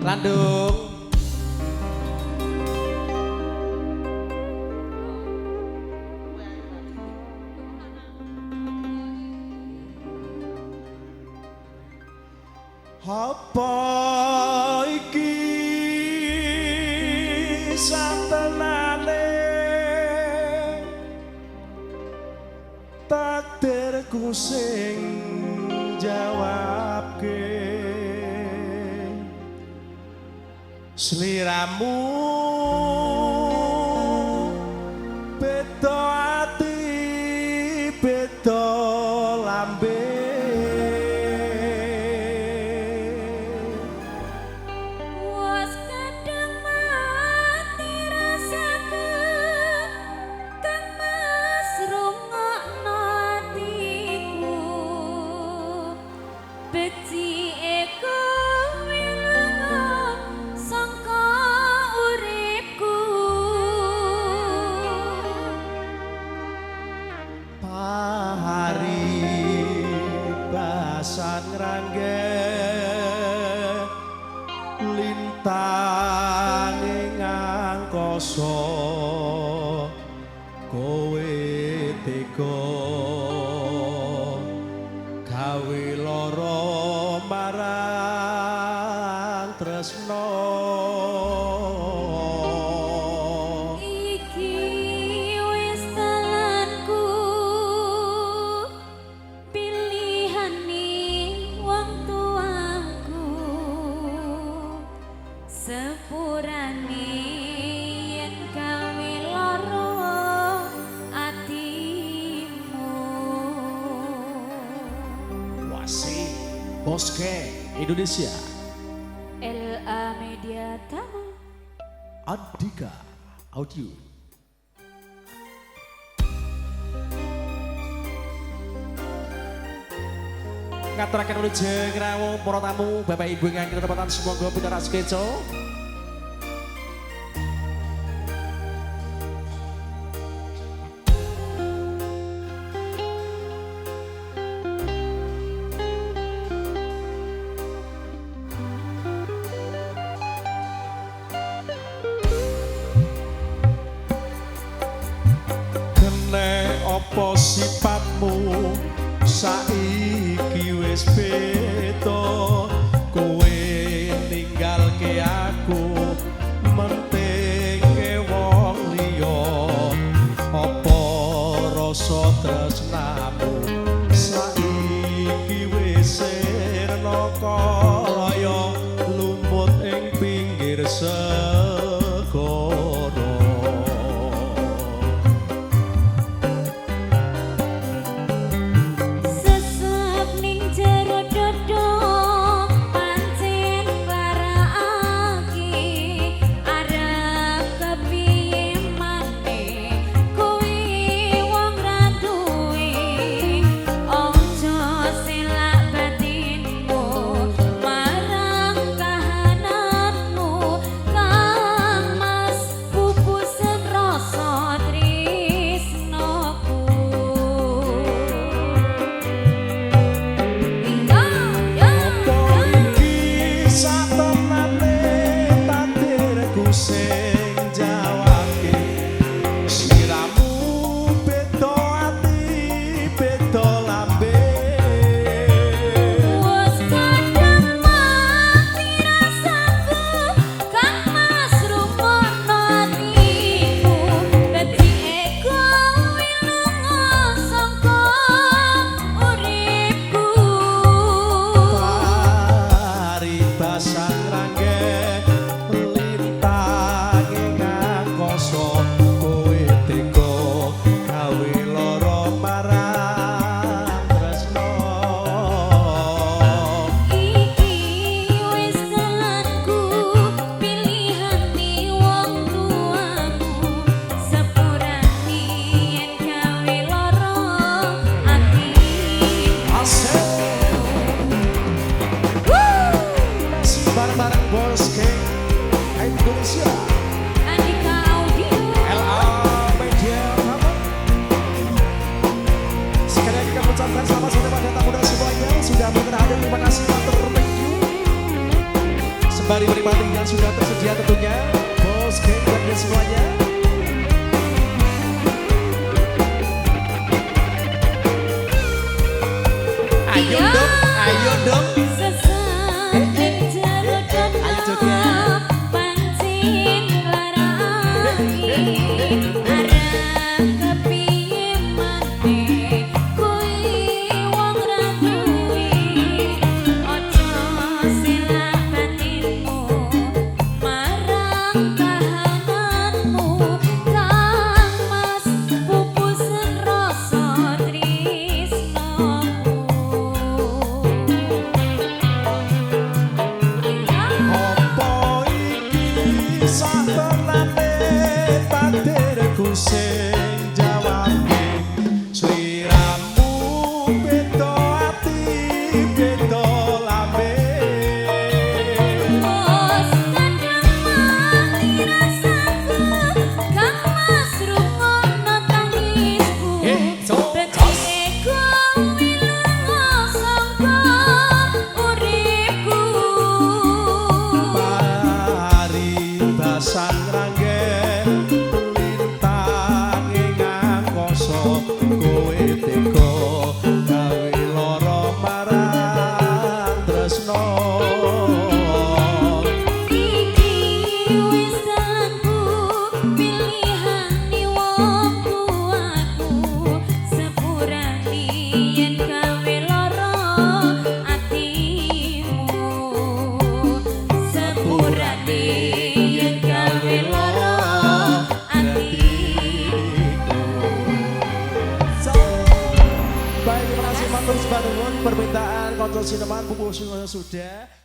Landung. Apa iki satenane takdirku sing jawabke sliramu beda ati beda lambe sangrangge lintang ing angkasa kowe tega gawe lara marang tresna sepurane yen gawe lara atimu. Wasi Boske Indonesia LA Media Tama Andika Audio ngaturaken wilujeng rawuh para tamu Bapak Ibu ingkang kinurmatan semoga pitaras keco apa sifatmu saiki wis beda kowe ninggalke aku mentingke wong liya apa rasa tresnamu saiki wis sirna kaya lumut ing pinggir segara Sembari menikmati yang sudah tersedia tentunya Bos Geng dan semuanya. Ayo dong, ayo dong. Sing jawabe sliramu beda ati beda lambe bos kadang mati rasaku kang mas rungono tangisku betiku milungo sangka uripku pari basang ranggen kowe teko gawe lara marang tresno iki wis dalanku pilihane wong tuaku sepurane yen gawe lara atimu sepurane yen gawe lara Baik, terima kasih matur sebangun permintaan konco sineman pupuk sudah